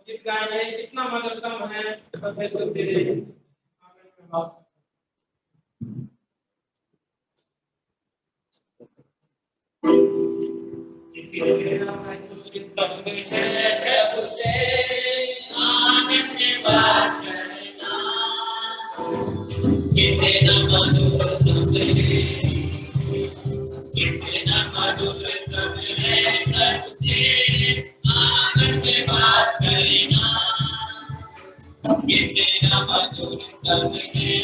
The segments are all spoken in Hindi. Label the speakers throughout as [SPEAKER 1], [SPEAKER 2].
[SPEAKER 1] गीत गाएंगे इतना मधुरतम है परमेश्वर के लिए मधुर है प्रभु तेरे आनंद में वास करना। कितना मधुर तुझे, कितना मधुर तुझे प्रभु तेरे आनंद में वास करना। कितना मधुर तुझे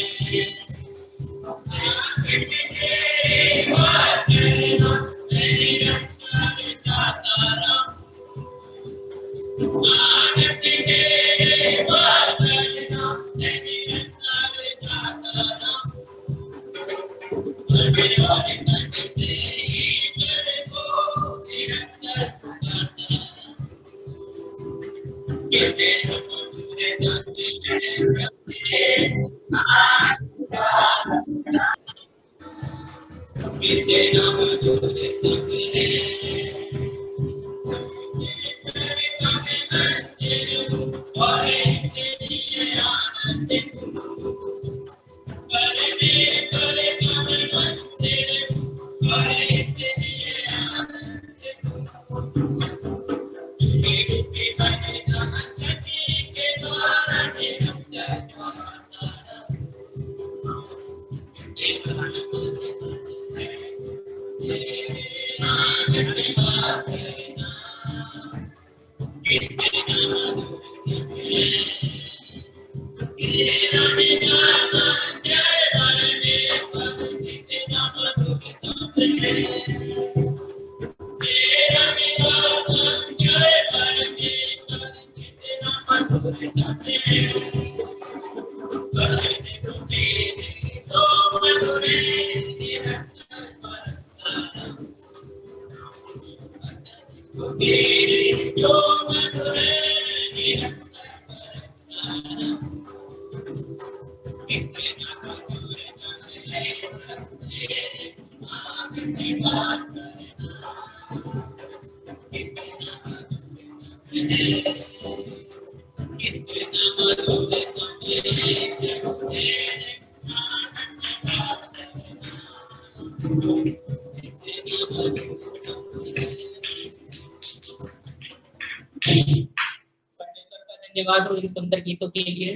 [SPEAKER 2] धन्यवाद और इन सुंदर गीतों के लिए।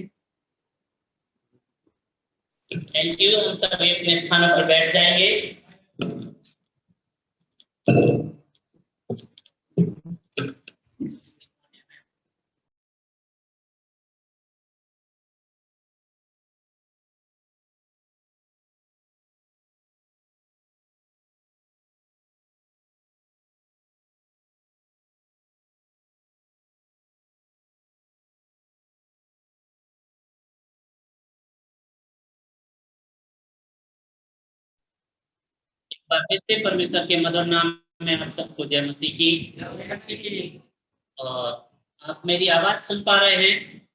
[SPEAKER 2] Thank you. हम सभी अपने स्थानों पर बैठ जाएंगे। परमेश्वर के मधुर नाम में आप सबको जय मसीह की। और आप मेरी आवाज सुन पा रहे हैं?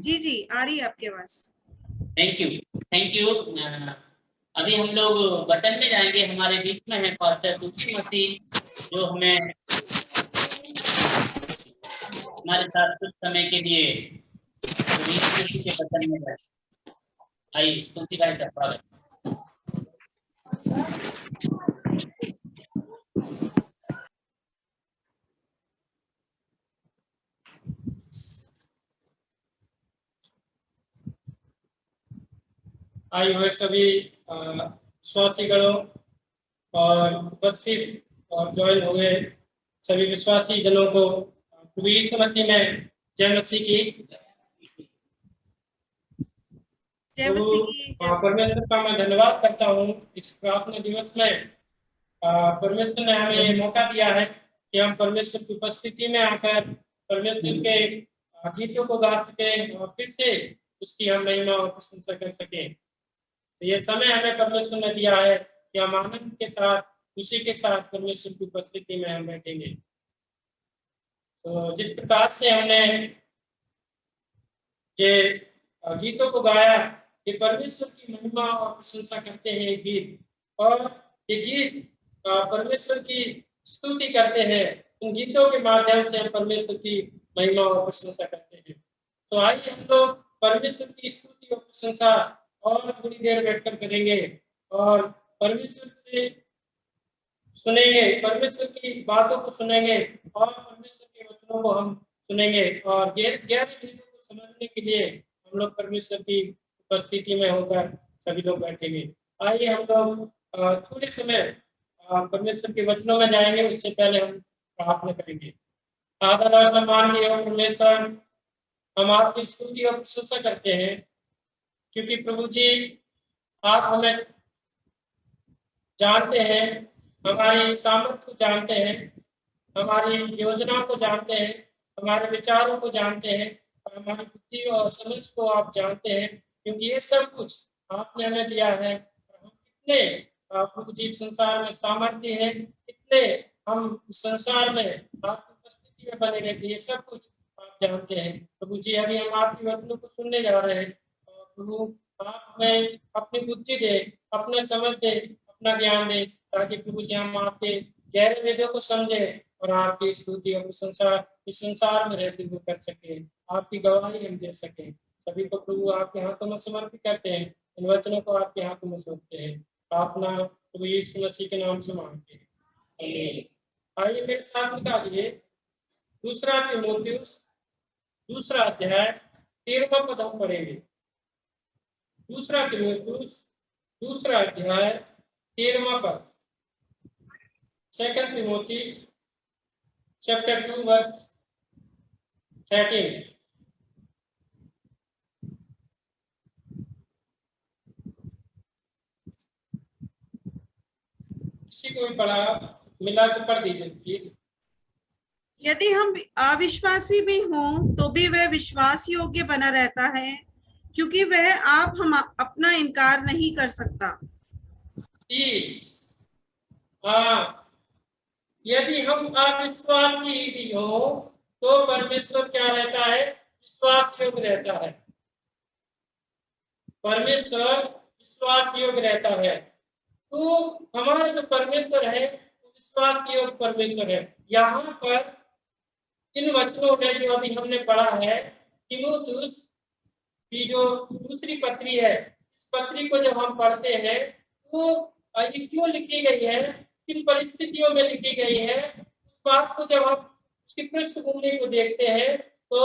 [SPEAKER 3] जी जी आ रही है आपकी आवाज।
[SPEAKER 2] Thank you. अभी हम लोग वचन में जाएंगे। हमारे बीच में है पास्टर तुलसी मसीह, जो हमें हमारे साथ कुछ समय के लिए के वचन में जाए। आइए तुलसी भाई का स्वागत।
[SPEAKER 1] आए हुए सभी विश्वासीगणों और उपस्थित और ज्वाइन हुए सभी विश्वासी जनों को प्रभु यीशु मसीह में जय मसीह की। परमेश्वर का मैं धन्यवाद करता हूँ इस प्रार्थना दिवस में। परमेश्वर ने हमें ये मौका दिया है कि हम परमेश्वर की उपस्थिति में आकर परमेश्वर के गीतों को गा सके और फिर से उसकी हम महिमा और प्रशंसा कर सके। तो ये समय हमें परमेश्वर ने दिया है कि हम आनंद के साथ, खुशी के साथ परमेश्वर की उपस्थिति में हम बैठेंगे। तो जिस प्रकार से हमने ये गीतों को गाया कि परमेश्वर की महिमा और प्रशंसा करते हैं गीत, और ये गीत परमेश्वर की स्तुति करते हैं। उन गीतों के माध्यम से हम परमेश्वर की महिमा और प्रशंसा करते हैं। तो आइए हम लोग परमेश्वर की स्तुति और प्रशंसा और थोड़ी देर बैठकर करेंगे और परमेश्वर से सुनेंगे, परमेश्वर की बातों को सुनेंगे और परमेश्वर के वचनों को हम सुनेंगे और गहरी चीजों को समझने के लिए हम लोग परमेश्वर की उपस्थिति में होकर सभी लोग बैठेंगे। आइए हम लोग थोड़े समय परमेश्वर के वचनों में जाएंगे, उससे पहले हम प्रार्थना करेंगे। आदर और सम्मान के और परमेश्वर, हम आपकी स्तुति और प्रशंसा करते हैं क्योंकि प्रभु जी आप हमें जानते हैं, हमारी सामर्थ्य को जानते हैं, हमारी योजना को जानते हैं, हमारे विचारों को जानते हैं और हमारी बुद्धि और समझ को आप जानते हैं, क्योंकि ये सब कुछ आपने हमें दिया है। और हम कितने प्रभु जी संसार में सामर्थ्य है, कितने हम संसार में आपकी उपस्थिति में बने रहते हैं, ये सब कुछ आप जानते हैं। प्रभु जी अभी हम आपके वचनों को सुनने जा रहे हैं और प्रभु आप हमें अपनी बुद्धि दे, अपना समझ दे, अपना ज्ञान दे, ताकि प्रभु जी हम आपके गहरे वेदों को समझे और आपकी स्तुति और प्रशंसा इस संसार में रहते हुए कर सके, आपकी गवाही हम दे सके। सभी को प्रभु आपके हाथों में समर्पित करते हैं, इन वचनों को आपके हाथों में सौंपते हैं। प्रार्थना प्रभु यीशु मसीह के नाम से मांगते हैं, आमीन। आइए मेरे साथ निकालिए दूसरा तीमुथियुस दूसरा अध्याय 13वां पद हम पढ़ेंगे। दूसरा तीमुथियुस दूसरा अध्याय 13वां पद, 2 Timothy chapter 2 verse 13। किसी को भी पढ़ा मिला तो पढ़ दीजिए प्लीज।
[SPEAKER 3] यदि हम अविश्वासी भी हों तो भी वह विश्वास योग्य बना रहता है, क्योंकि वह आप हम अपना इनकार नहीं कर सकता।
[SPEAKER 1] हाँ, यदि हम अविश्वासी भी हो तो परमेश्वर क्या रहता है? विश्वास योग्य रहता है। परमेश्वर विश्वास योग्य रहता है। तो हमारा जो परमेश्वर है वो विश्वास योग्य परमेश्वर है। यहाँ पर इन वचनों में जो अभी हमने पढ़ा है, तीमुथियुस की जो दूसरी पत्री है, इस पत्री को जब हम पढ़ते हैं तो ये क्यों लिखी गई है, किन परिस्थितियों में लिखी गई है, उस बात को जब हम उसकी पृष्ठभूमि को देखते हैं तो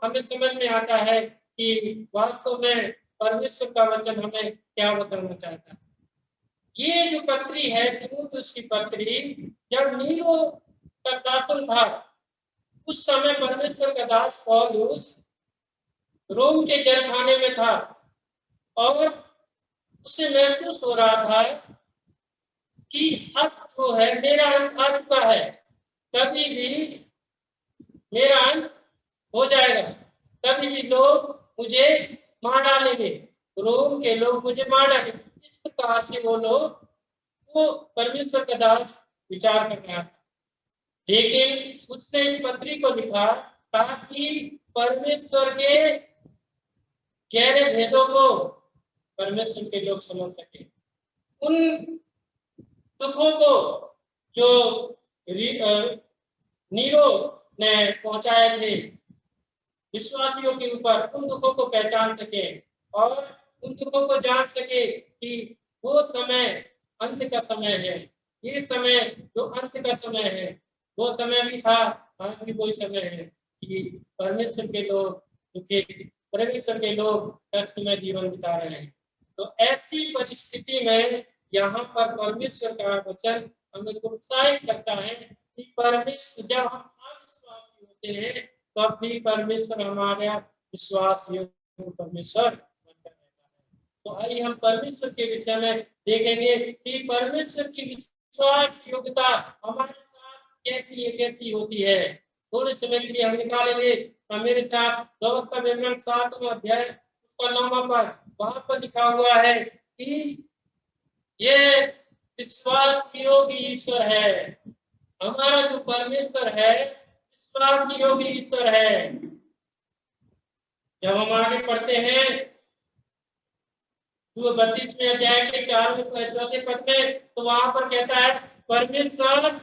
[SPEAKER 1] हमें समझ में आता है कि वास्तव में परमेश्वर का वचन हमें क्या बताना चाहता है। ये जो पत्री है तीमुथियुस की पत्री, जब नीरो का शासन था उस समय परमेश्वर का दास पौलुस रोम के जेलखाने में था और उसे महसूस हो रहा था कि अब जो है मेरा अंत आ चुका है, कभी भी मेरा अंत हो जाएगा, कभी भी लोग मुझे मार डालेंगे, रोम के लोग मुझे मार डालेंगे। इस प्रकार से वो परमेश्वर का दास विचार कर रहा था। लेकिन उसने इस पत्री को लिखा ताकि परमेश्वर के गहरे भेदों को परमेश्वर के लोग समझ सके, उन दुखों को जो नीरो ने पहुंचाए थे विश्वासियों के ऊपर, उन दुखों को पहचान सके और उन दुखों को जान सके कि वो समय अंत का समय है। ये समय जो अंत का समय है वो समय भी था, आज भी वही समय है कि परमेश्वर के लोग दुखी, परमेश्वर के लोग कष्ट में जीवन बिता रहे हैं। तो ऐसी परिस्थिति में यहाँ पर परमेश्वर का वचन हमें प्रोत्साहित करता है कि परमेश्वर, जब हम अविश्वासी होते हैं तब भी परमेश्वर हमारा विश्वास योग्य परमेश्वर बनकर रहता है। तो आइए हम परमेश्वर के विषय में देखेंगे कि परमेश्वर की विश्वास योग्यता हमारे साथ कैसी होती है। थोड़े समय के लिए हम निकालेंगे मेरे साथ व्यवस्था विवरण 7वां अध्याय उसका 9वां पद, वहां पर लिखा हुआ है कि ये विश्वास योग्य ईश्वर है। हमारा जो परमेश्वर है विश्वास योग्य ईश्वर है। जब हम आगे पढ़ते हैं 32वें अध्याय के 4वें पद में, तो वहां पर कहता है परमेश्वर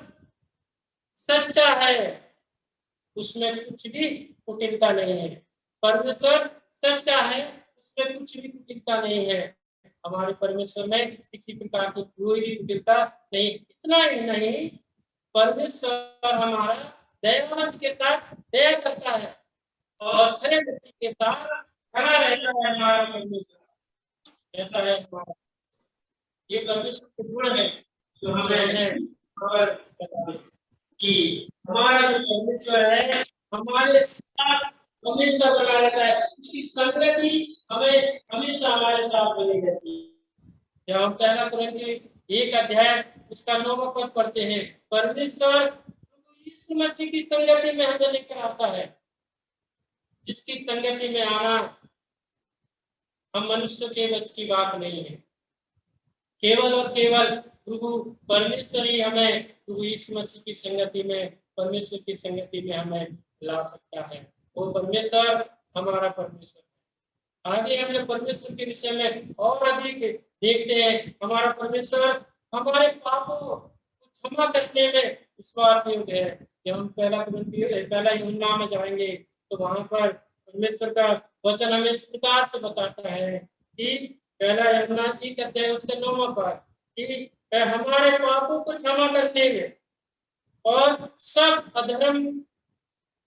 [SPEAKER 1] सच्चा है, उसमें कुछ भी कुटिलता नहीं है। परमेश्वर सच्चा है, उसमें कुछ भी कुटिलता नहीं है। हमारे परमेश्वर में किसी प्रकार की कोई भी कुटिलता नहीं। इतना ही नहीं, परमेश्वर हमारा दयावंत के साथ दया करता है और खरे व्यक्ति के साथ खड़ा रहता है हमारा परमेश्वर। ऐसा है हमारा, ये परमेश्वर के गुण है जो हमें खबर करता है कि हमारा जो परमेश्वर है हमारे साथ हमेशा बना रहता है, उसकी संगति हमें हमेशा हमारे साथ बनी रहती है। जब हम पहला कुरिन्थियों 1 अध्याय उसका 9वां पद पढ़ते हैं, परमेश्वर यीशु मसीह की संगति में हमें लेकर आता है, जिसकी संगति में आना हम मनुष्य के बस की बात नहीं है। केवल और केवल प्रभु परमेश्वर ही हमें प्रभु यीशु मसीह की संगति में, परमेश्वर की संगति में हमें ला सकता है। वो परमेश्वर हमारा परमेश्वर है। आगे हम जब परमेश्वर के विषय में और अधिक देखते हैं, हमारा परमेश्वर हमारे पापों को क्षमा करने में विश्वास योग्य है। जब हम पहला यूहन्ना में जाएंगे तो वहां पर परमेश्वर का वचन हमें इस प्रकार से बताता है कि पहला यूहन्ना 1 अध्याय उसका 9वां पद कि हमारे पापों को क्षमा करने में और सब अधर्म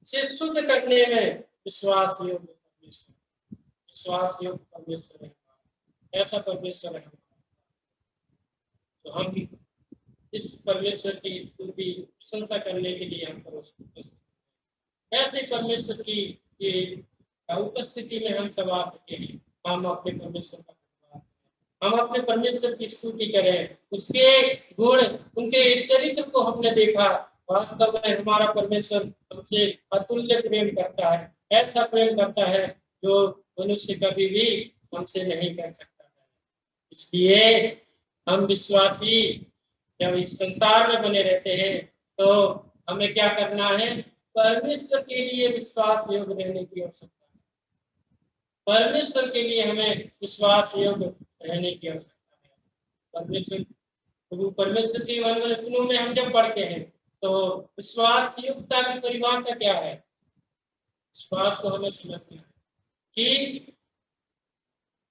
[SPEAKER 1] से शुद्ध करने में विश्वास योग्य परमेश्वर, विश्वास योग्य परमेश्वर है। ऐसा परमेश्वर है। तो हम इस परमेश्वर की स्तुति प्रशंसा करने के लिए हम पर ऐसे परमेश्वर की उपस्थिति में हम सब आ सके, हम अपने परमेश्वर का हम अपने परमेश्वर की स्तुति करें, उसके गुण, उनके चरित्र को हमने देखा। वास्तव में हमारा परमेश्वर हमसे अतुल्य प्रेम करता है, ऐसा प्रेम करता है जो मनुष्य कभी भी हमसे नहीं कर सकता है। इसलिए हम विश्वासी जब इस संसार में बने रहते हैं तो हमें क्या करना है? परमेश्वर के लिए विश्वास योग्य रहने की आवश्यकता है। परमेश्वर के लिए हमें विश्वास योग्य रहने की आवश्यकता है। परमेश्वर के वचनों में हम जब पढ़ते हैं तो विश्वास योग्यता की परिभाषा क्या है, इस बात को हमें समझना है कि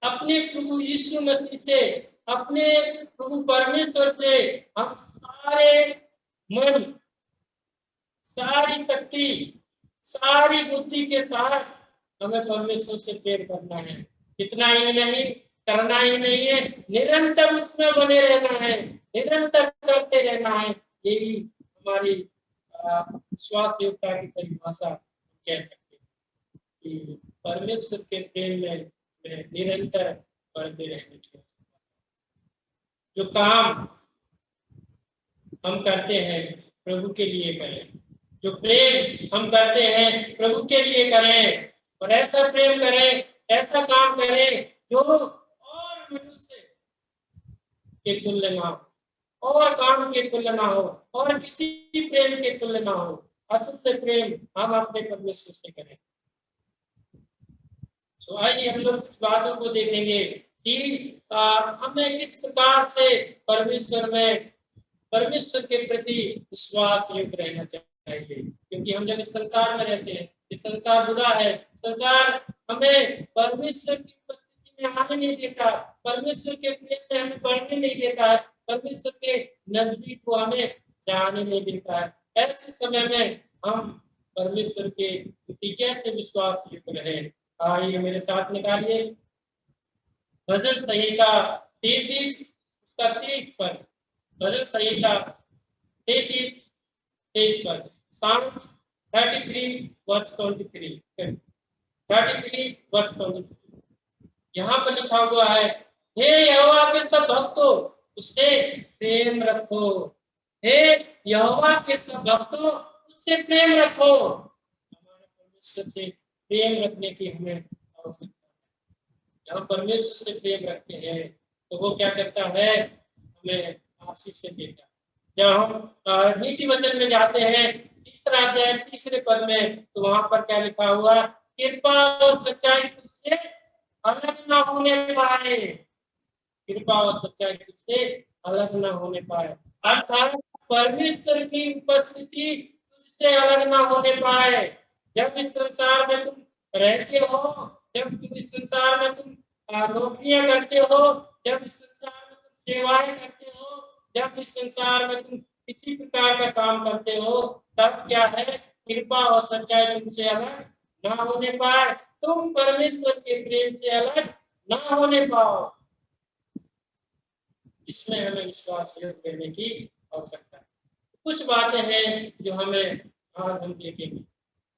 [SPEAKER 1] अपने प्रभु यीशु मसीह से, अपने प्रभु परमेश्वर से हम सारे मन, सारी शक्ति, सारी बुद्धि के साथ हमें परमेश्वर से प्रेम करना है। इतना ही नहीं, करना ही नहीं है, निरंतर उसमें बने रहना है, निरंतर करते रहना है। यही हमारी विश्वास योग्यता की परिभाषा कह सकते हैं कि परमेश्वर के प्रेम में निरंतर बढ़ते रहने की। जो काम हम करते हैं प्रभु के लिए करें, जो प्रेम हम करते हैं प्रभु के लिए करें, और ऐसा प्रेम करें, ऐसा काम करें जो और मनुष्य के तुल्य ना हो, और काम के तुल्य ना हो, और किसी प्रेम के तुल्य ना हो। अतुल्य प्रेम हम अपने परमेश्वर से करें। तो आइए हम लोग कुछ बातों को देखेंगे कि हमें किस प्रकार से परमेश्वर के प्रति विश्वास युक्त रहना चाहिए। क्योंकि हम जब इस संसार में रहते हैं, ये संसार बुरा है, संसार हमें परमेश्वर की उपस्थिति में आने नहीं देता, परमेश्वर के प्रेम में हमें बढ़ने नहीं देता है, परमेश्वर के नजदीक को हमें जाने नहीं देता है। ऐसे समय में हम परमेश्वर के प्रति कैसे विश्वास युक्त रहे? आइए मेरे साथ निकालिए भजन संहिता 33 उसका 23 पद। भजन संहिता 33 पद, Psalms 33 verse 23, 33 verse 23। यहाँ पर लिखा हुआ है, हे यहोवा के सब भक्तों उससे प्रेम रखो, हे यहोवा के सब भक्तों उससे प्रेम रखो। हमारे परमेश्वर से प्रेम रखने की हमें आवश्यकता है। जब परमेश्वर से प्रेम रखते हैं तो वो क्या करता है? हमें आशीष से देता है। जब हम नीति वचन में जाते हैं 3 अध्याय 3 पद में, तो वहां पर क्या लिखा हुआ? कृपा और सच्चाई तुझसे अलग ना होने पाए, कृपा और सच्चाई तुझसे अलग ना होने पाए। अर्थात परमेश्वर की उपस्थिति तुझसे अलग ना होने पाए। जब इस संसार में तुम रहते हो, जब इस संसार में तुम नौकरियां करते हो, जब इस संसार में तुम सेवाएं करते हो, जब इस संसार में तुम किसी प्रकार का काम करते हो, तब क्या है, कृपा और सच्चाई तुमसे अलग ना होने पाए, तुम परमेश्वर के प्रेम से अलग ना होने पाओ। इसमें हमें विश्वास करने की आवश्यकता है। कुछ बातें हैं जो हमें आज हम देखेंगे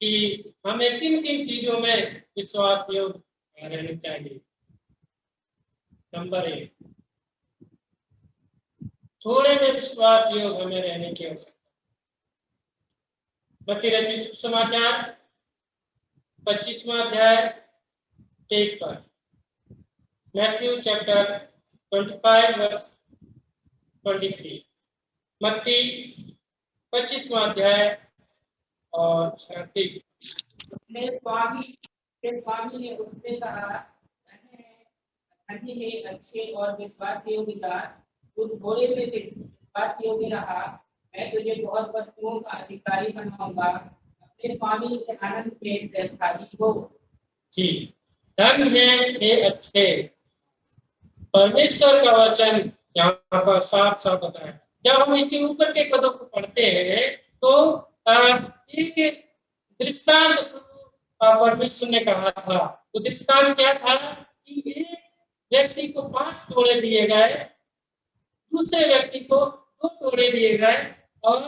[SPEAKER 1] कि हमें किन किन चीजों में विश्वास योग्य रहना चाहिए। नंबर 1, थोड़े में विश्वास योग्य हमें रहने की आवश्यकता। मत्ती रचित सुसमाचार 25वां अध्याय 23 पर, मैथ्यू चैप्टर 25 वर्स 23, मत्ती 25वां अध्याय और 23।
[SPEAKER 4] स्वामी ने उससे कहा, धन्य है अच्छे और विश्वास योग्य दास, तू थोड़े में विश्वास योग्य रहा, मैं तुझे बहुत वस्तुओं का अधिकारी बनाऊंगा, अपने स्वामी के आनंद में सहभागी हो।
[SPEAKER 1] जी, धन्य है अच्छे। परमेश्वर का वचन यहाँ पर साफ साफ बताया। जब हम इसी ऊपर के पदों को पढ़ते हैं तो एक दृष्टांत परमेश्वर ने कहा था। वो दृष्टांत क्या था कि एक व्यक्ति को 5 तोड़े दिए गए, दूसरे व्यक्ति को 2 तोड़े दिए गए और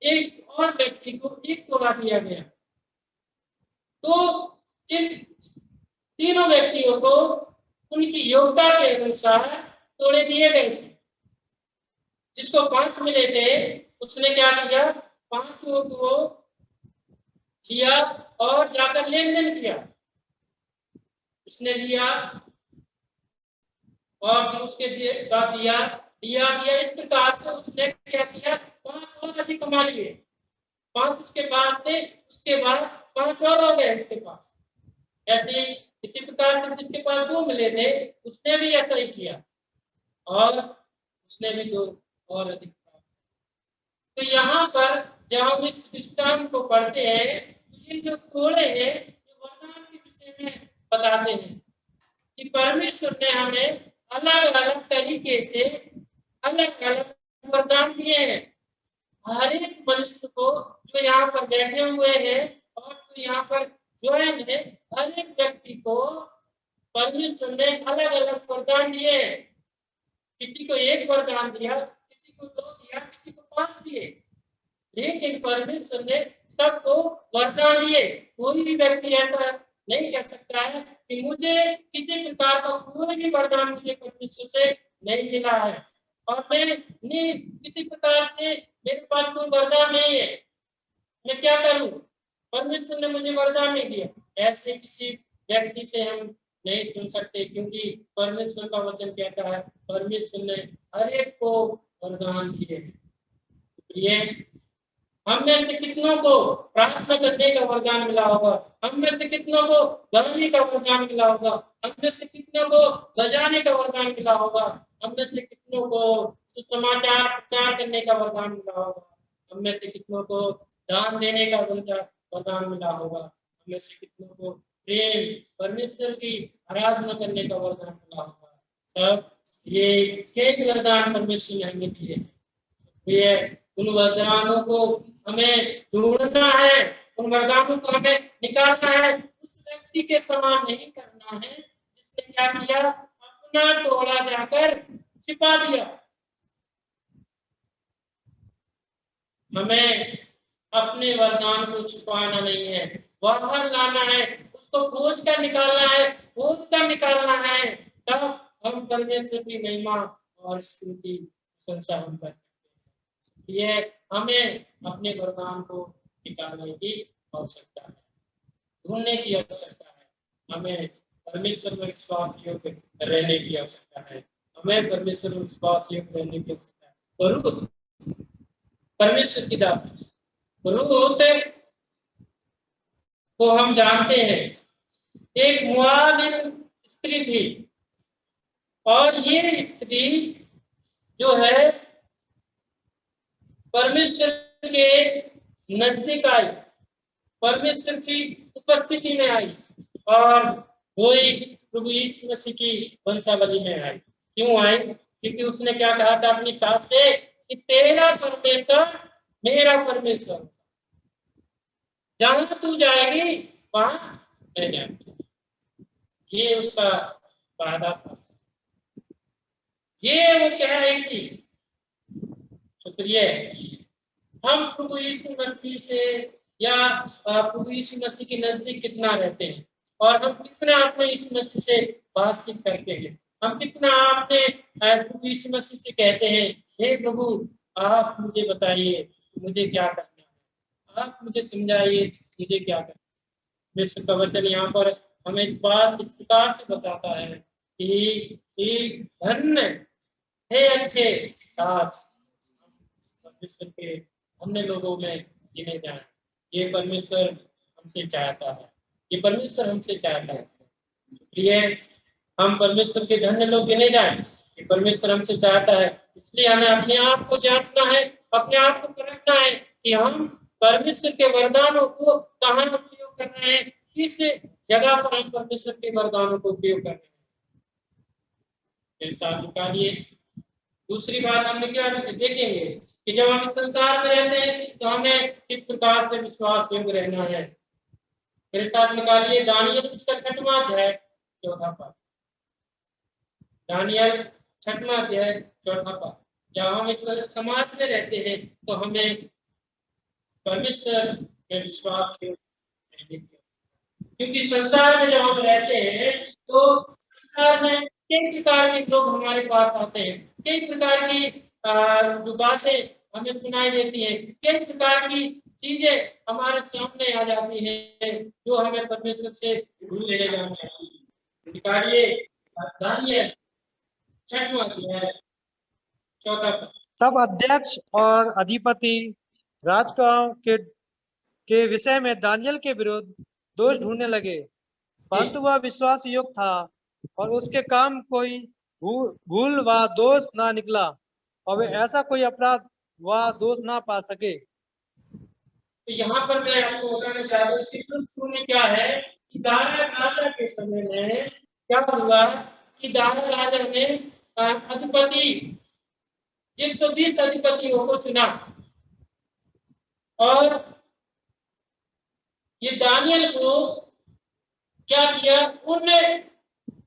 [SPEAKER 1] एक और व्यक्ति को 1 तोड़ा दिया गया। तो इन तीनों व्यक्तियों को उनकी योग्यता के अनुसार तोड़े दिए गए थे। जिसको 5 मिले थे उसने क्या किया, 5 को लिया और जाकर लेन देन किया। उसने लिया और फिर उसके बाद दिया इस प्रकार से उसने क्या किया, 5 और अधिक कमा लिए। 5 उसके पास थे, उसके बाद 5 और हो गए उसके पास। ऐसे इसी प्रकार से जिसके पास 2 मिले थे उसने भी ऐसा ही किया और उसने भी 2 और अधिक। तो यहाँ पर जब हम इस दृष्टांत को पढ़ते हैं तो ये जो तोड़े हैं ये वरदान के विषय में बताते हैं कि परमेश्वर ने हमें अलग अलग तरीके से अलग अलग वरदान दिए हैं। हर एक मनुष्य को जो यहाँ पर बैठे हुए हैं और जो यहाँ पर ज्वाइन है, हर एक व्यक्ति को परमेश्वर ने अलग अलग वरदान दिए हैं। किसी को 1 वरदान दिया, किसी को 2 दिया, किसी को 5 दिए, लेकिन परमेश्वर ने सबको वरदान दिए। कोई भी व्यक्ति ऐसा नहीं कह सकता है कि मुझे किसी प्रकार का कोई भी वरदान मुझे परमेश्वर से नहीं मिला है और मैं किसी प्रकार से मेरे पास कोई वरदान नहीं है, मैं क्या करूं, परमेश्वर ने मुझे वरदान नहीं दिया। ऐसे किसी व्यक्ति से हम नहीं सुन सकते, क्योंकि परमेश्वर का वचन कहता है परमेश्वर ने हर एक को वरदान दिए। ये हम में से कितनों को प्रार्थना करने का वरदान मिला होगा, हम में से कितनों को गाने का वरदान मिला होगा, हम में से कितनों को बजाने का वरदान मिला होगा, हम में से कितनों को सुसमाचार प्रचार करने का वरदान मिला होगा, हम में से कितनों को दान देने का वरदान मिला होगा, हम में से कितनों को प्रेम परमेश्वर की आराधना करने का वरदान मिला होगा। सब ये कई वरदान परमेश्वर ने हमें दिए। ये उन वरदानों को हमें ढूंढना है, उन वरदानों को हमें निकालना है। उस व्यक्ति के समान नहीं करना है जिसने क्या किया, अपना तोड़ा जाकर छिपा दिया। हमें अपने वरदान को छुपाना नहीं है, बाहर लाना है, उसको खोज कर निकालना है, खोज कर निकालना है, तब हम परमेश्वर की महिमा और स्तुति प्रशंसा हम कर सकते हैं। ये हमें अपने वरदान को निकालने की आवश्यकता है, ढूंढने की आवश्यकता है, हमें परमेश्वर में विश्वास योग्य रहने की आवश्यकता है, हमें परमेश्वर में विश्वास योग्य रहने की आवश्यकता है। रूत परमेश्वर की दास, रूत को हम जानते हैं एक मुआविन स्त्री थी और ये स्त्री जो है परमेश्वर के नजदीक आई, परमेश्वर की उपस्थिति में आई और वही प्रभु यीशु मसीह की वंशावली में आई। क्यों आई? क्योंकि उसने क्या कहा था अपनी सास से कि तेरा परमेश्वर मेरा परमेश्वर, जहां तू जाएगी वहां मैं जाऊंगी। ये उसका वादा था। ये वो कह रही थी। शुक्रिया, हम प्रभु यीशु मसीह से या प्रभु यीशु मसीह के नजदीक कितना रहते हैं, और हम कितना अपने यीशु मसीह से बातचीत करते हैं। हम कितना अपने प्रभु यीशु मसीह से कहते हैं, हे प्रभु आप मुझे बताइए मुझे क्या करना है, आप मुझे समझाइए मुझे क्या करना है। विश्व का वचन यहाँ पर हमें इस बात इस प्रकार से बताता है कि धन्य हे अच्छे दास परमेश्वर के अन्य लोगों में गिने जाए। ये परमेश्वर हमसे चाहता है, ये परमेश्वर हमसे चाहता है। इसलिए हम परमेश्वर के धन्य लोग गिने जाएं, ये परमेश्वर हमसे चाहता है। इसलिए हमें अपने आप को जांचना है, अपने आप को परखना है कि हम परमेश्वर के वरदानों को कहाँ उपयोग कर रहे हैं, किस जगह पर हम परमेश्वर के वरदानों को उपयोग कर रहे हैं। साथ निकालिए। दूसरी बात हम क्या देखेंगे कि जब हम संसार में रहते हैं तो हमें किस प्रकार से विश्वास योग्य रहना है। मेरे साथ निकालिए दानियल उसका 6वां अध्याय 4 पद। दानियल 6वां अध्याय 4 पद। जब हम इस समाज में रहते हैं तो हमें परमेश्वर में विश्वास योग्य, क्योंकि संसार में जब हम रहते हैं तो संसार में कई प्रकार के लोग हमारे पास आते हैं, कई प्रकार की जो बातें हमें सुनाई देती हैं, कई प्रकार की चीजें हमारे सामने आ जाती हैं जो हमें परमेश्वर से दूर ले जाना चाहिए। निकालिए दानियल 6वां अध्याय 4 पद।
[SPEAKER 5] तब अध्यक्ष और अधिपति राजकुमारों के विषय में दानियल के विरुद्ध दोष ढूंढने लगे, परंतु वह विश्वास योग्य था और उसके काम कोई भूल व दोष ना निकला, और वे ऐसा कोई अपराध व दोष ना पा सके।
[SPEAKER 1] तो यहाँ पर मैं आपको बताना चाहता हूँ कि शुरू में क्या है कि दारा राजा के समय में क्या हुआ कि दारा राजा ने अधिपति 120 अधिपतियों को चुना, और ये दानियल को क्या किया, उन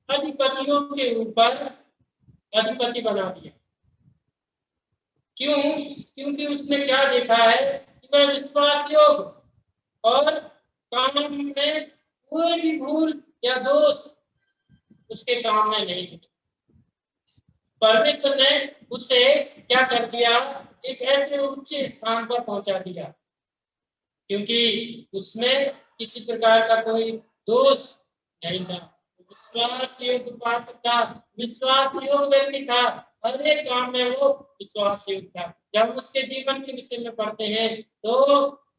[SPEAKER 1] अधिपतियों के ऊपर अधिपति बना दिया। क्यों? क्योंकि उसने क्या देखा है कि वह विश्वास योग्य और काम में कोई भी भूल या दोष उसके काम में नहीं है। परमेश्वर ने उसे क्या कर दिया, एक ऐसे उच्च स्थान पर पहुंचा दिया, क्योंकि उसमें किसी प्रकार का कोई दोष नहीं था। विश्वास योग्य पात्र था, विश्वास योग्य व्यक्ति था, हर एक काम में वो विश्वास योग्य था। जब उसके जीवन के विषय में पढ़ते हैं तो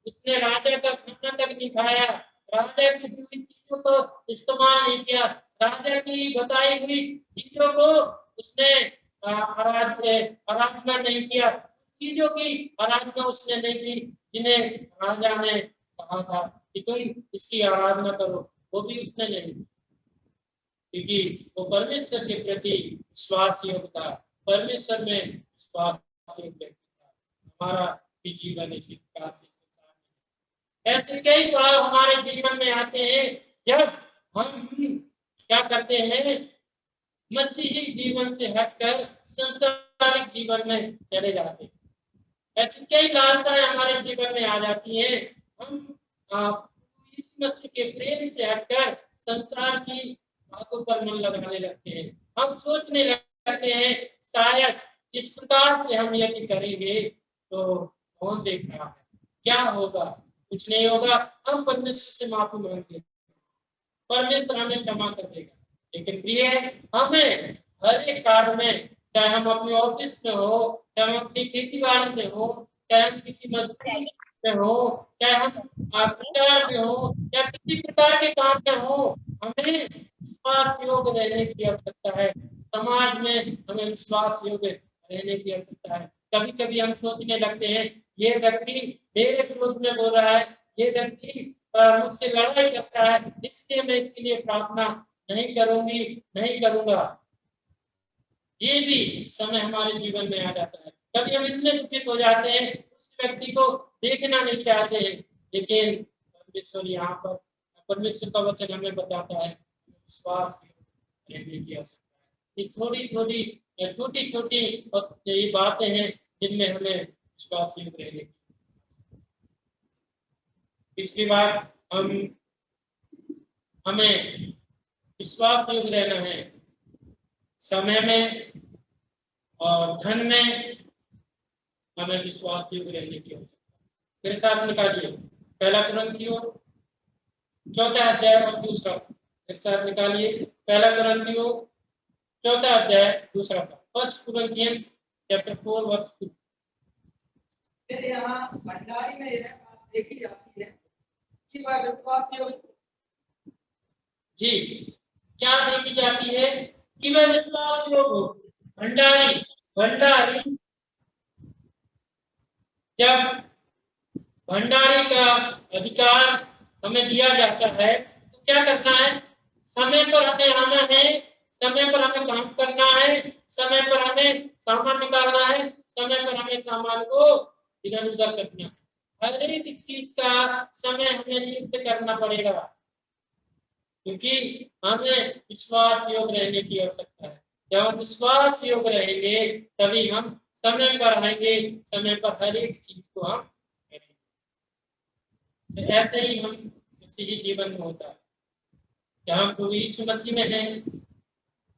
[SPEAKER 1] उसने राजा का खाना तक नहीं खाया, राजा की दी हुई चीजों को इस्तेमाल नहीं किया, राजा की बताई हुई चीजों को उसने आराधना नहीं किया, चीजों की आराधना उसने नहीं की जिन्हें राजा ने कहा था कि तुम इसकी आराधना करो, वो भी उसने नहीं, क्योंकि वो परमेश्वर के प्रति विश्वास योग्य था, परमेश्वर में विश्वास योग्य था। हमारा भी जीवन इसी प्रकार से संसार में ऐसे कई बार हमारे जीवन में आते हैं जब हम क्या करते हैं, मसीही जीवन से हटकर संसारिक जीवन में चले जाते हैं। ऐसी कई लालसाएं हमारे जीवन में आ जाती हैं, हम इस मसीह के प्रेम से हटकर संसार की बातों पर मन लगाने लगते हैं। हम सोचने लगते हैं शायद इस प्रकार से हम यदि करेंगे तो कौन देख रहा है, क्या होगा, कुछ नहीं होगा। हम परमेश्वर से माफी मांगते हैं, परमेश्वर हमें क्षमा कर देगा। लेकिन प्रिय, हमें हर एक कार्य में, चाहे हम अपने ऑफिस में हो, चाहे हम अपनी खेती बाड़ी में हो, चाहे हम किसी मजदूरी में हो, चाहे हम प्रचार में हो या किसी प्रकार के काम में हो, हमें विश्वास योग्य रहने की आवश्यकता है। समाज में हमें विश्वास योग्य रहने की आवश्यकता है। कभी कभी हम सोचने लगते हैं ये व्यक्ति मेरे विरोध में बोल रहा है, ये व्यक्ति मुझसे लड़ाई करता है, इसलिए मैं इसके लिए प्रार्थना नहीं करूंगी, नहीं करूंगा। ये भी समय हमारे जीवन में आ जाता है। कभी हम इतने दुखित हो जाते हैं, उस व्यक्ति को देखना नहीं चाहते हैं, लेकिन परमेश्वर यहाँ पर, परमेश्वर का वचन हमें बताता है विश्वास रहने की आवश्यकता है। ये छोटी छोटी ये बातें हैं जिनमें हमें विश्वास रहने की। इसके बाद हमें विश्वास योग्य रहना है समय में और धन में, हमें विश्वास योग्य रहने की आवश्यकता है। मेरे साथ निकालिए पहला कुरिन्थियों 4 अध्याय और दूसरा, मेरे साथ निकालिए पहला कुरिन्थियों 4 अध्याय दूसरा का, 1 Corinthians chapter 4 verse 2।
[SPEAKER 4] फिर यहाँ भंडारी में यह बात देखी जाती है कि वह विश्वास योग्य,
[SPEAKER 1] जी क्या देखी जाती है कि वह विश्वास योग्य। भंडारी जब भंडारी का अधिकार हमें दिया जाता है तो क्या करना है, समय पर हमें आना है, समय पर हमें काम करना है, समय पर हमें सामान निकालना है, समय पर हमें सामान को इधर उधर करना है। हर एक चीज का समय हमें नियुक्त करना पड़ेगा, क्योंकि हमें विश्वास योग्य रहने की आवश्यकता है। जब हम विश्वास योग्य रहेंगे तभी हम समय पर आएंगे, समय पर हर एक चीज को हम करेंगे। तो ऐसे ही हम मसीही जीवन में होता है। जब हम प्रभु यीशु मसीह में हैं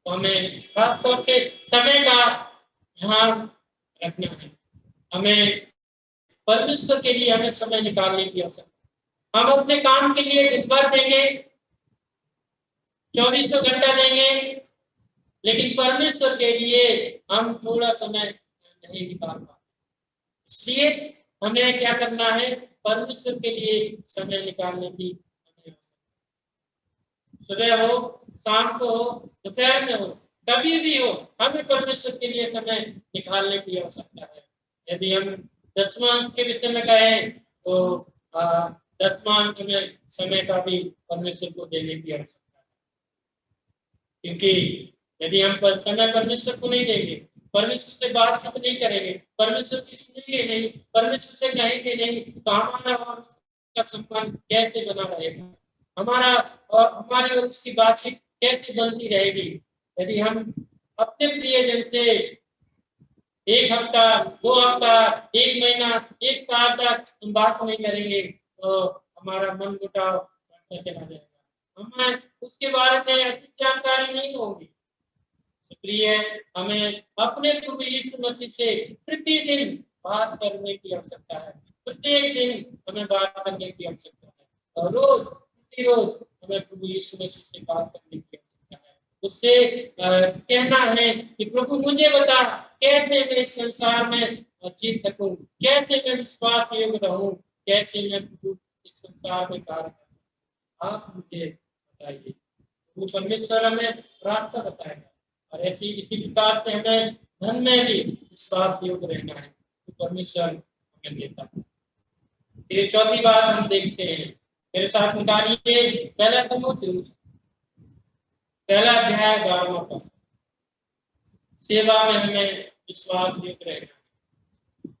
[SPEAKER 1] तो हमें खास तौर से समय का ध्यान रखना है। हमें परमेश्वर के लिए हमें समय निकालने की आवश्यकता है। हम अपने काम के लिए दिन भर देंगे, 24 घंटा देंगे, लेकिन परमेश्वर के लिए हम थोड़ा समय नहीं निकाल पाते। इसलिए हमें क्या करना है, परमेश्वर के लिए समय निकालने की हमें, सुबह हो, शाम को हो, दोपहर में हो, कभी भी हो, हमें परमेश्वर के लिए समय निकालने की आवश्यकता है। यदि हम दशमांश के विषय में कहें तो दशमांश हमें समय का भी परमेश्वर को देने की आवश्यकता है, क्योंकि यदि हम समय परमेश्वर को नहीं देंगे, परमेश्वर से बातचीत नहीं करेंगे, परमेश्वर की सुनेंगे नहीं, परमेश्वर से कहेंगे नहीं, तो हमारा का संबंध कैसे बना रहेगा, हमारा और हमारी और उसकी बातचीत कैसे बनती रहेगी। यदि हम अपने प्रियजन से 1 हफ्ता, 2 हफ्ता, 1 महीना, 1 साल तक हम बात नहीं करेंगे तो हमारा मन मुटाव बढ़ता चला जाएगा, हमें उसके बारे में अधिक जानकारी नहीं होगी। इसलिए हमें अपने प्रभु यीशु मसीह से प्रतिदिन बात करने की आवश्यकता है। प्रत्येक दिन हमें बात करने की आवश्यकता है और प्रतिरोज हमें प्रभु यीशु मसीह से बात करने की आवश्यकता है। उससे कहना है कि प्रभु मुझे बता कैसे मैं इस संसार में जी सकूं, कैसे मैं विश्वास योग्य रहूं, कैसे मैं प्रभु इस संसार में कार्य करूं, आप मुझे बताइए। वो परमेश्वर हमें रास्ता बताएगा। और ऐसी इसी प्रकार से हमें धन में भी विश्वास योग्य रहना है, तो परमेश्वर हमें देता है। ये चौथी बात हम देखते हैं, मेरे साथ निकालिए पहला तीमुथियुस 1 अध्याय 12वां पद। सेवा में हमें विश्वास योग्य रहना।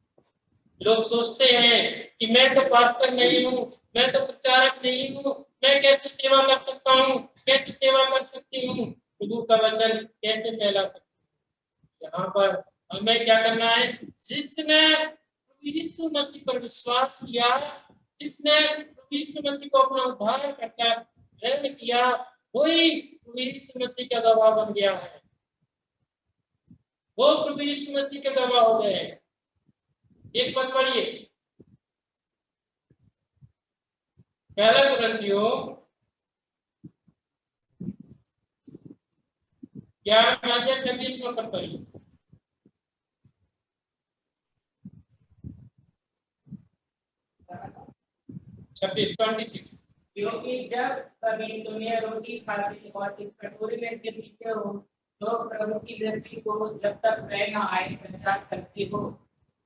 [SPEAKER 1] लोग सोचते हैं कि मैं तो पास्टर नहीं हूँ, मैं तो प्रचारक नहीं हूँ, मैं कैसे सेवा कर सकता हूँ, कैसे सेवा कर सकती हूँ, प्रभु का वचन कैसे फैला सकते हैं। यहाँ पर हमें क्या करना है, जिसने प्रभु यीशु मसीह पर विश्वास किया, जिसने प्रभु यीशु मसीह को अपना उद्धारकर्ता ग्रहण किया, वही प्रभु यीशु मसीह का गवाह बन गया है। वो प्रभु यीशु मसीह के गवाह हो गए हैं। एक पद पढ़िए, पहला कुरिन्थियों 11:26 पद पढ़िए। 26
[SPEAKER 4] क्योंकि जब कभी तुम्हें रोटी खाते और इस कटोरे में से पीते हो तो प्रभु की वृत्ति को जब तक वह न आए प्रचार करते हो।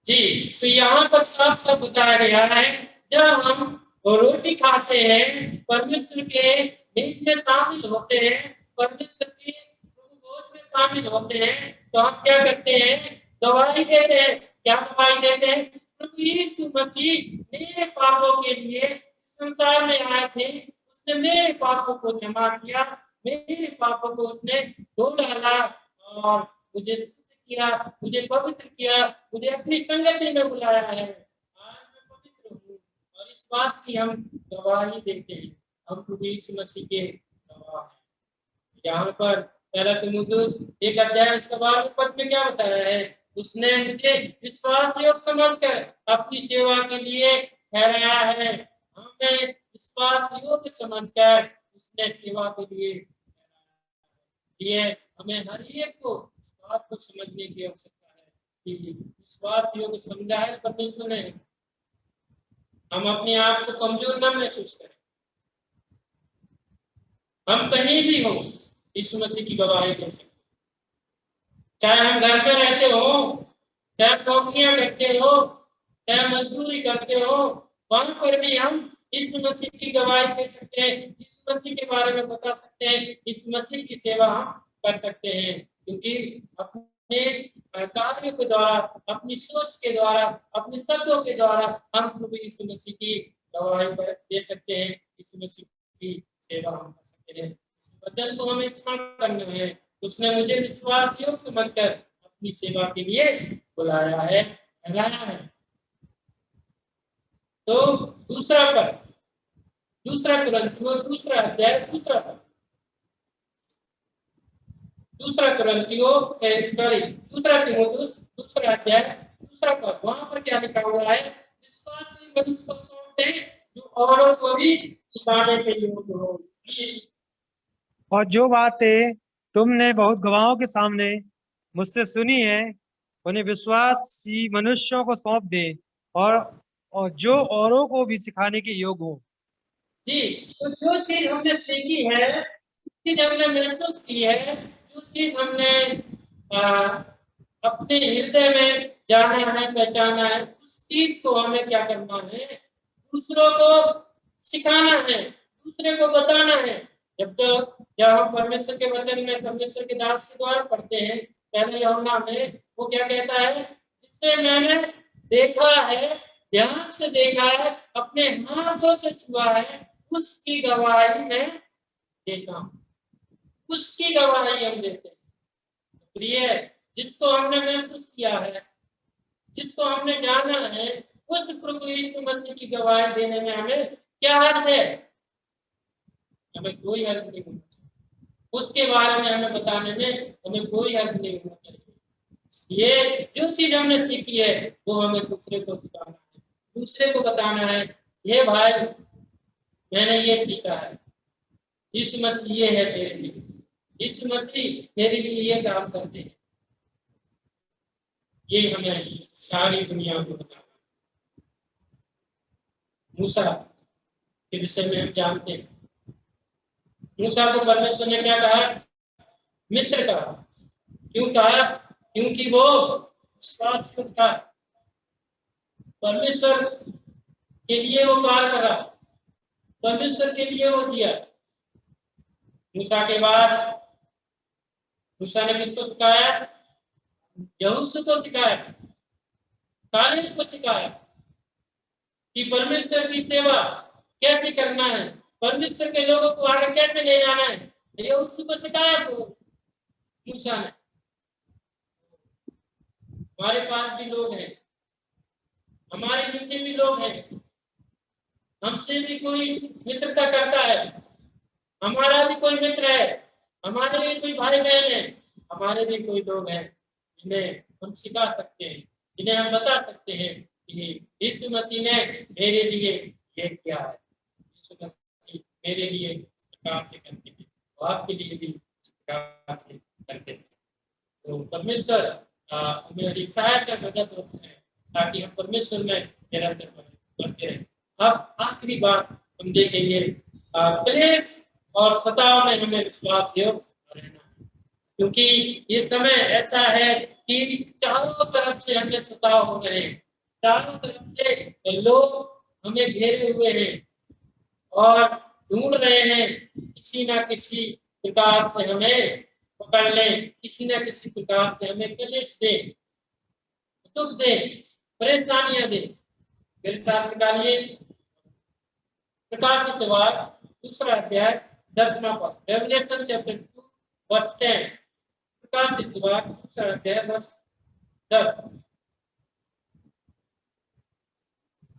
[SPEAKER 1] जी, तो यहाँ पर साफ साफ बताया गया है, जब हम रोटी खाते हैं, परमेश्वर के बीच में शामिल होते हैं, परमेश्वर के भोज में शामिल होते हैं, तो हम क्या करते हैं, गवाही देते हैं। क्या गवाही देते हैं? प्रभु यीशु मसीह मेरे पापों के लिए संसार में आए थे, उसने मेरे पापों को क्षमा किया, मेरे पापों को उसने धो डाला और मुझे शुद्ध किया, मुझे पवित्र किया, मुझे अपनी संगति में बुलाया है। आज मैं पवित्र हूँ और इस बात की हम गवाही देते हैं। हम प्रभु यीशु मसीह के गवाह हैं। यहाँ पर पहला तीमुथियुस 1 अध्याय इसका 12वें पद में क्या बताया है? उसने मुझे विश्वास योग समझकर अपनी सेवा के लिए ठहराया है। हमें विश्वास योग्य समझकर उसने सेवा के लिए ठहराया है। हमें हर एक को इस बात को समझने की आवश्यकता है कि विश्वास योग्य समझा है परमेश्वर ने। हम अपने आप को कमजोर न महसूस करें। हम कहीं भी हो यीशु मसीह की गवाही कर सकते, चाहे हम घर पे रहते हो, चाहे नौकरियां करते हो, चाहे मजदूरी करते हो, वहां पर भी हम यीशु मसीह की गवाही दे सकते हैं, यीशु मसीह के बारे में बता सकते हैं, यीशु मसीह की सेवा हम कर सकते हैं। क्योंकि अपने कार्य के द्वारा, अपनी सोच के द्वारा, अपने शब्दों के द्वारा हम प्रभु यीशु मसीह की गवाही दे सकते हैं, यीशु मसीह की सेवा हम कर सकते हैं। इस वचन को हमें स्मरण करना है। उसने मुझे विश्वास योग समझकर अपनी सेवा के लिए बुलाया है, लगाया है। तो दूसरा पद, दूसरा कुरिन्थियों 2 अध्याय 2 पद, दूसरा तीमुथियुस 2 अध्याय 2 पद, वहां पर क्या लिखा हुआ है? विश्वासी मनुष्य को सौंपते जो औरों को भी सिखाने के योग्य हो।
[SPEAKER 5] और जो बातें तुमने बहुत गवाहों के सामने मुझसे सुनी है, उन्हें विश्वासी मनुष्यों को सौंप दे और जो औरों को भी सिखाने के योग्य हो।
[SPEAKER 1] जी, तो जो चीज हमने सीखी है, चीज हमने महसूस की है, जो चीज हमने अपने हृदय में जाना है, पहचाना है, उस चीज को हमें क्या करना है? दूसरों को सिखाना है, दूसरे को बताना है। जब हम परमेश्वर के वचन में परमेश्वर के दास के द्वारा पढ़ते हैं, पहले यूहन्ना में वो क्या कहता है? जिससे मैंने देखा है, ध्यान से देखा है, अपने हाथों से छुआ है, उसकी गवाही मैं देता हूँ, उसकी गवाही हम देते हैं। प्रिय, जिसको हमने महसूस किया है, जिसको हमने जाना है, उस प्रभु यीशु मसीह की गवाही देने में हमें क्या हर्ज है? हमें कोई हर्ज नहीं होना चाहिए। उसके बारे में हमें बताने में हमें कोई हर्ज नहीं होना चाहिए। ये जो चीज हमने सीखी है वो हमें दूसरे को सिखाना है, दूसरे को बताना है। ये भाई, मैंने ये सीखा है, यीशु मसीह ये है मेरे लिए, यीशु मसीह मेरे लिए ये काम करते हैं। ये हमें सारी दुनिया को बताना। मूसा के विषय में हम जानते हैं, मूसा को परमेश्वर ने क्या कहा? मित्र कहा। क्यों कहा? क्योंकि वो विश्वासयुक्त था, परमेश्वर के लिए वो कार्य करा, परमेश्वर के लिए वो दिया। मूसा के बाद मूसा ने किसको सिखाया? यहोशू को सिखाया, कालेब को सिखाया कि परमेश्वर की सेवा कैसे करना है, परमेश्वर के लोगों को आगे कैसे ले जाना है। यहोशू को सिखाया तो मूसा ने। हमारे पास भी लोग हैं, हमारे नीचे भी लोग हैं, हमसे भी कोई मित्रता करता है, हमारा भी कोई मित्र है, हमारे भी कोई भाई बहन है, हमारे भी कोई लोग हैं जिन्हें हम सिखा सकते हैं, जिन्हें हम बता सकते हैं कि यीशु मसीह ने मेरे लिए ये किया है, यीशु मसीह मेरे लिए इस प्रकार से करते हैं, तो आपके लिए भी इस प्रकार से करते हैं। तो परमेश्वर हमें सहायता मदद होती है ताकि हम परमेश्वर में निरंतर बढ़ते रहें। अब आखिरी बात हम देखेंगे, क्लेश और सताव में हमें विश्वास योग रहना, क्योंकि ये समय ऐसा है कि चारों तरफ से हमें सताव हो रहे हैं, चारों तरफ से लोग हमें घेरे हुए हैं और ढूंढ रहे हैं किसी ना किसी प्रकार से हमें पकड़ ले, किसी न किसी प्रकार से हमें क्लेश दे, दुख दे, परेशानियां दे। मेरे साथ निकालिए प्रकाशित वाक्य दूसरा अध्याय 10वां पद, रेवलेशन चैप्टर 2 वर्स 10। प्रकाशित वाक्य दूसरा अध्याय वर्स 10।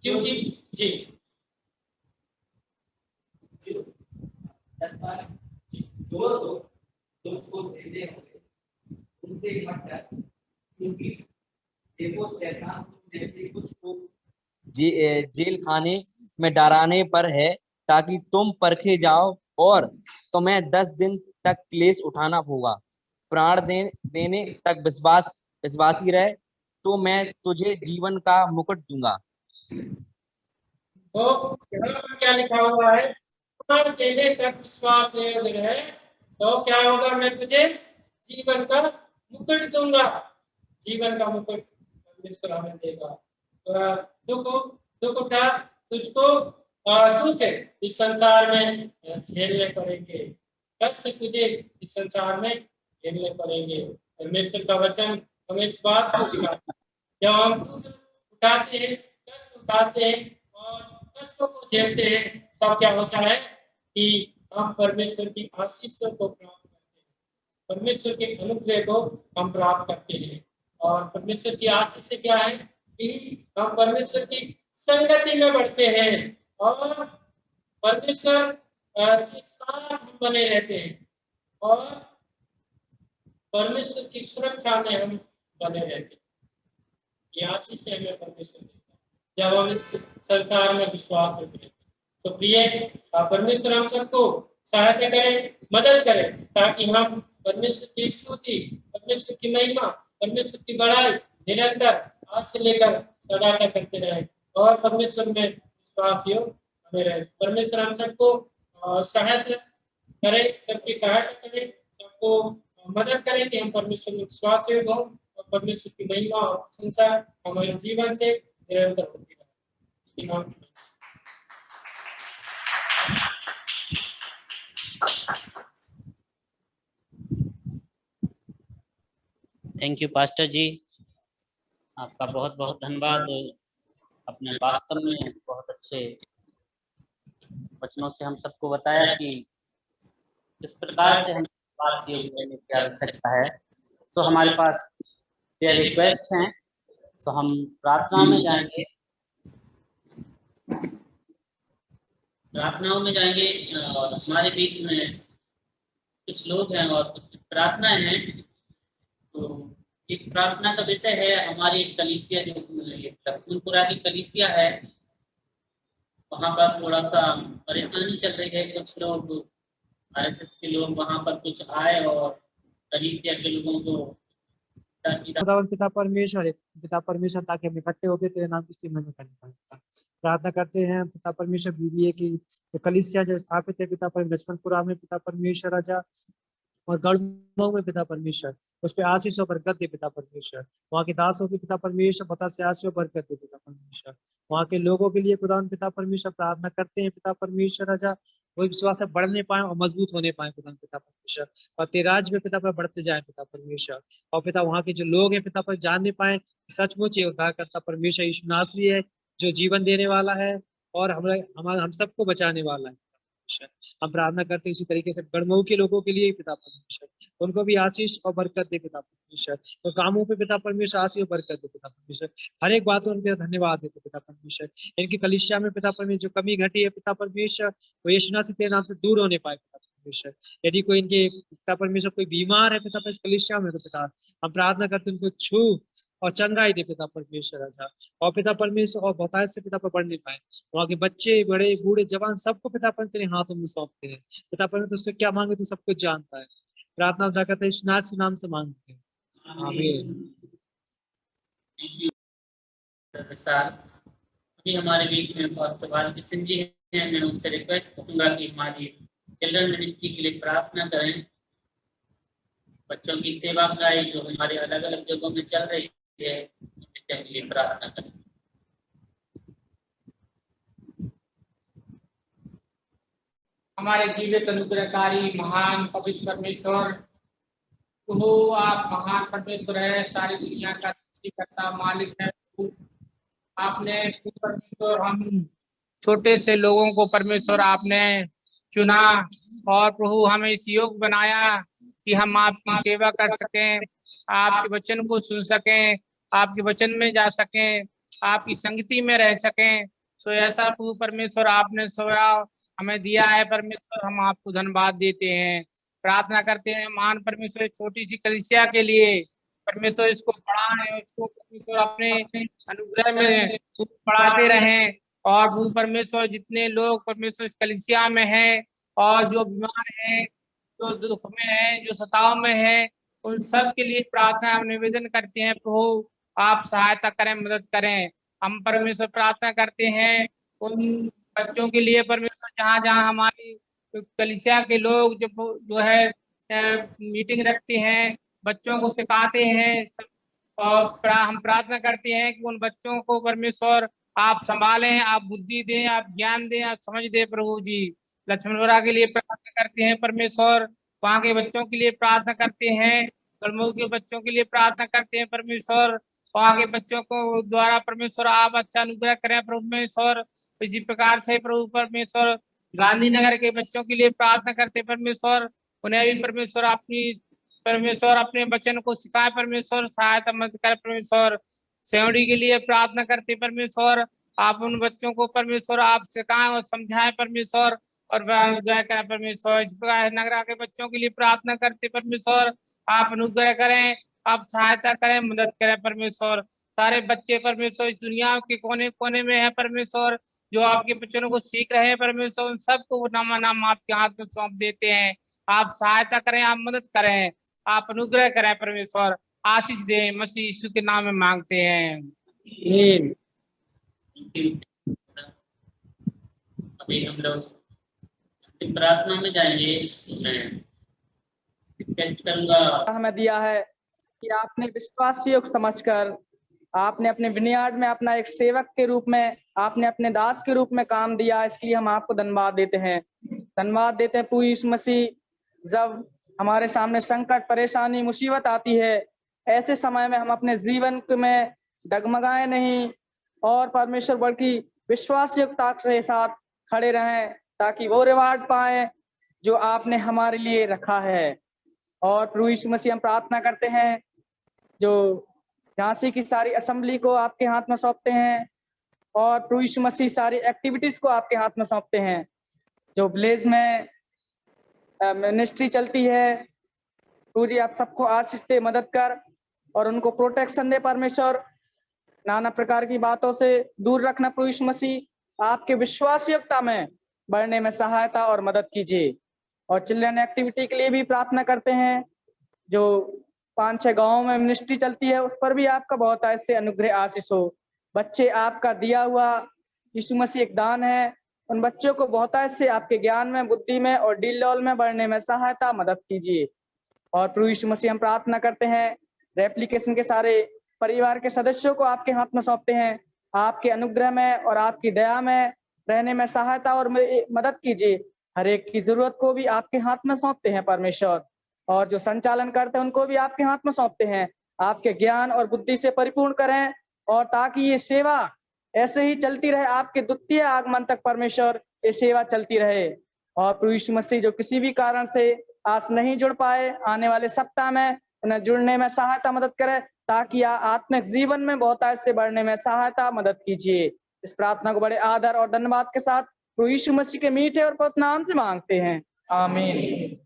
[SPEAKER 1] क्योंकि जी
[SPEAKER 4] 10 जो लोग तुमको देते होंगे उनसे मत डर, क्योंकि देखो शैतान तुम जैसे कुछ को
[SPEAKER 6] जेल खाने में डराने पर है, ताकि तुम परखे जाओ और तुम्हें 10 दिन तक क्लेश उठाना होगा। प्राण देने तक विश्वासी रहे तो मैं तुझे जीवन का मुकुट दूंगा।
[SPEAKER 1] तो यहाँ पर क्या लिखा हुआ है? प्राण देने तक विश्वास रहे तो क्या होगा? मैं तुझे जीवन का मुकुट दूंगा। जीवन का मुकुट परमेश्वर हमें देगा। दुख उठा, तुझको दुख इस संसार में झेलने पड़ेंगे, कष्ट तुझे इस संसार में झेलने पड़ेंगे। परमेश्वर का वचन हमें इस बात को सिखाता है। जब हम दुख उठाते हैं, कष्ट उठाते हैं और कष्टों को झेलते हैं, तब क्या होता है कि हम परमेश्वर की आशीषों को प्राप्त करते हैं, परमेश्वर के अनुग्रह को हम प्राप्त करते हैं। और परमेश्वर की आशीष से क्या है कि हम परमेश्वर की संगति में बढ़ते हैं और परमेश्वर के साथ हम बने रहते हैं और परमेश्वर की सुरक्षा में हम बने रहते हैं। ये आशीष से हमें परमेश्वर देता है जब हम इस संसार में विश्वास रखते हैं। तो प्रिय परमेश्वर हम सबको सहायता करें, मदद करें, ताकि हम परमेश्वर की स्तुति, परमेश्वर की महिमा, परमेश्वर की बड़ाई निरंतर आज से लेकर सदा तक करते रहे और परमेश्वर में विश्वास योग हमें रहे। परमेश्वर हम सबको सहायता करे, सबकी सहायता करे, सबको मदद करें कि हम परमेश्वर में विश्वास योग हो और परमेश्वर की महिमा और प्रशंसा हमारे जीवन से निरंतर होती रहे।
[SPEAKER 2] थैंक यू पास्टर जी, आपका बहुत बहुत धन्यवाद। अपने वास्तव में बहुत अच्छे वचनों से हम सबको बताया कि किस प्रकार से हम विश्वास योग बनने की आवश्यकता है। सो हमारे पास रिक्वेस्ट हैं, सो हम प्रार्थना में जाएंगे। प्रार्थनाओं में जाएंगे और हमारे बीच में कुछ लोग हैं और कुछ प्रार्थनाएं हैं। तो एक प्रार्थना का विषय है हमारी कलीसिया जो लक्ष्मणपुरा की कलीसिया है, वहाँ पर थोड़ा सा परेशानी चल रही है। कुछ लोग आरएसएस के लोग वहाँ पर कुछ आए और कलीसिया के लोगों को
[SPEAKER 5] पिता परमेश्वर ताकि हम इकट्ठे होकर तेरे नाम की स्तुति महिमा कर पाए। प्रार्थना करते हैं पिता परमेश्वर बीबीए की कलीसिया जो स्थापित है पिता परमेश्वर लक्ष्मणपुरा में, पिता परमेश्वर राजा और गढ़मऊ में पिता परमेश्वर, उस पर आशीष और बरकत दे पिता परमेश्वर। वहाँ के दासों की पिता परमेश्वर बता से आशीष और बरकत दे पिता परमेश्वर। वहाँ के लोगों के लिए खुदा पिता परमेश्वर प्रार्थना करते हैं पिता परमेश्वर राजा, वो विश्वास से बढ़ने पाए और मजबूत होने पाए खुदा पिता परमेश्वर, और तेरे राज्य में पिता पर बढ़ते जाए पिता परमेश्वर। और पिता वहाँ के जो लोग हैं पिता पर जानने पाए सचमुच ये उद्धार करता परमेश्वर यीशु नासरी है, जो जीवन देने वाला है और हम सबको बचाने वाला है। हम प्रार्थना करते हैं इसी तरीके से गढ़मऊ के लोगों के लिए पिता परमेश्वर, उनको भी आशीष और बरकत दे पिता परमेश्वर। तो कामों पे पिता परमेश्वर आशीष और बरकत दे पिता परमेश्वर। हर एक बातों में धन्यवाद देते पिता परमेश्वर। इनकी कलीसिया में पिता परमेश्वर जो कमी घटी है पिता परमेश्वर, वो यीशु मसीह तेरे नाम से दूर होने पाए पिता परमेश्वर। यदि कोई इनके पिता परमेश्वर कोई बीमार है पिता परमेश्वर कलीसिया में, तो पिता हम प्रार्थना करते उनको छू और चंगाई दे पिता परमेश्वर राजा, और पिता परमेश्वर और बहुतायत से पिता पर बढ़ नहीं पाए। वहाँ के बच्चे बड़े बूढ़े जवान सबको पिता परमेश्वर तेरे हाथों में सौंपते हैं पिता परमेश्वर। तुझसे क्या मांगे तू सब कुछ जानता है। प्रार्थना उदा करते हैं यीशु नासरी नाम से मांगते हैं, आमीन।
[SPEAKER 2] अभी हमारे बीच में पास्टर किशन जी हैं, मैं उनसे रिक्वेस्ट करूंगा कि हमारी चिल्ड्रन मिनिस्ट्री के लिए प्रार्थना करें। बच्चों की सेवा कराई जो हमारे अलग अलग जगहों में चल रही है, इसके लिए प्रार्थना करें।
[SPEAKER 4] हमारे जीवित अनुग्रहकारी महान पवित्र परमेश्वर,
[SPEAKER 1] प्रभु आप महान परमेश्वर है, सारी दुनिया का सृष्टिकर्ता मालिक है प्रभु। आपने परमेश्वर हम छोटे से लोगों को परमेश्वर आपने चुना और प्रभु हमें इस योग बनाया कि हम आपकी सेवा कर सकें, आपके वचन को सुन सकें, आपके वचन में जा सकें, आपकी संगति में रह सकें। सो ऐसा प्रभु परमेश्वर आपने सोया हमें दिया है परमेश्वर, हम आपको धन्यवाद देते हैं। प्रार्थना करते हैं महान परमेश्वर छोटी सी कलीसिया के लिए परमेश्वर इसको बढ़ाएं, इसको परमेश्वर अपने अनुग्रह में बढ़ाते रहें। और प्रभु परमेश्वर जितने लोग परमेश्वर इस कलीसिया में हैं और जो बीमार हैं, जो दुख में हैं, जो सताव में हैं, उन सब के लिए प्रार्थना हम निवेदन करते हैं। प्रभु आप सहायता करें, मदद करें। हम परमेश्वर प्रार्थना करते हैं उन बच्चों के लिए परमेश्वर जहाँ जहाँ हमारी कलीसिया के लोग जो है मीटिंग रखते हैं, बच्चों को सिखाते हैं सब, और हम प्रार्थना करते हैं कि उन बच्चों को परमेश्वर आप संभालें, आप बुद्धि दें, आप ज्ञान दें, आप समझ दें प्रभु जी। लक्ष्मणपुरा के लिए प्रार्थना करते हैं परमेश्वर, वहाँ के बच्चों के लिए प्रार्थना करते हैं, गलमऊ के बच्चों के लिए प्रार्थना करते हैं परमेश्वर, वहाँ के बच्चों को द्वारा परमेश्वर आप अच्छा अनुग्रह करें परमेश्वर। इसी प्रकार से प्रभु परमेश्वर गांधीनगर के बच्चों के लिए प्रार्थना करते परमेश्वर, उन्हें भी परमेश्वर अपने वचन को सिखाए परमेश्वर, सहायता मदद कर परमेश्वर। सेवड़ी के लिए प्रार्थना करते परमेश्वर, आप उन बच्चों को परमेश्वर आप सिखाएं और समझाएं परमेश्वर और अनुग्रह करें परमेश्वर। इस प्रकार नगरा के बच्चों के लिए प्रार्थना करते परमेश्वर, आप अनुग्रह करें, आप सहायता करें, मदद करें परमेश्वर। सारे बच्चे परमेश्वर इस दुनिया के कोने कोने में है परमेश्वर, जो आपके वचनों को सीख रहे हैं परमेश्वर, उन सबको नाम आपके हाथ में सौंप देते हैं। आप सहायता करें, आप मदद करें, आप अनुग्रह करें परमेश्वर, आशीष दें, मसीह यीशु के नाम में मांगते हैं।
[SPEAKER 2] अभी हम लोग प्रार्थना में जाएंगे। मैं रिक्वेस्ट करूंगा,
[SPEAKER 7] हमें दिया है कि आपने विश्वास योग समझकर आपने अपने विनयार्ड में अपना एक सेवक के रूप में, आपने अपने दास के रूप में काम दिया, इसके लिए हम आपको धन्यवाद देते हैं। धन्यवाद देते हैं प्रभु यीशु मसीह, जब हमारे सामने संकट, परेशानी, मुसीबत आती है, ऐसे समय में हम अपने जीवन में डगमगाए नहीं और परमेश्वर बल्कि विश्वास योग्यता के साथ खड़े रहें, ताकि वो रिवार्ड पाए जो आपने हमारे लिए रखा है। और प्रभु यीशु मसीह हम प्रार्थना करते हैं, जो झांसी की सारी असेंबली को आपके हाथ में सौंपते हैं और प्रभु यीशु मसीह सारी एक्टिविटीज को आपके हाथ में सौंपते हैं। जो विलेज में मिनिस्ट्री चलती है, प्रभु जी आप सबको आशीष दे, मदद कर और उनको प्रोटेक्शन दे परमेश्वर, नाना प्रकार की बातों से दूर रखना प्रभु यीशु मसीह, आपके विश्वास योग्यता में बढ़ने में सहायता और मदद कीजिए। और चिल्ड्रन एक्टिविटी के लिए भी प्रार्थना करते हैं, जो 5-6 गांवों में मिनिस्ट्री चलती है, उस पर भी आपका बहुत ऐसे अनुग्रह आशीष हो। बच्चे आपका दिया हुआ यीशु मसीह एक दान है, उन बच्चों को बहुत ऐसे आपके ज्ञान में, बुद्धि में और डील डॉल में बढ़ने में सहायता मदद कीजिए। और प्रभु यीशु मसीह हम प्रार्थना करते हैं, रेप्लिकेशन के सारे परिवार के सदस्यों को आपके हाथ में सौंपते हैं, आपके अनुग्रह में और आपकी दया में रहने में सहायता और मदद कीजिए। हर एक की जरूरत को भी आपके हाथ में सौंपते हैं परमेश्वर, और जो संचालन करते हैं उनको भी आपके हाथ में सौंपते हैं। आपके ज्ञान और बुद्धि से परिपूर्ण करें, और ताकि ये सेवा ऐसे ही चलती रहे, आपके द्वितीय आगमन तक परमेश्वर ये सेवा चलती रहे। और प्रभु यीशु मसीह जो किसी भी कारण से आज नहीं जुड़ पाए, आने वाले सप्ताह में उन्हें जुड़ने में सहायता मदद करे, ताकि आत्मिक जीवन में बहुत ऐसे बढ़ने में सहायता मदद कीजिए। इस प्रार्थना को बड़े आदर और धन्यवाद के साथ प्रभु यीशु मसीह के मीठे और पवित्र नाम से मांगते हैं, आमीन।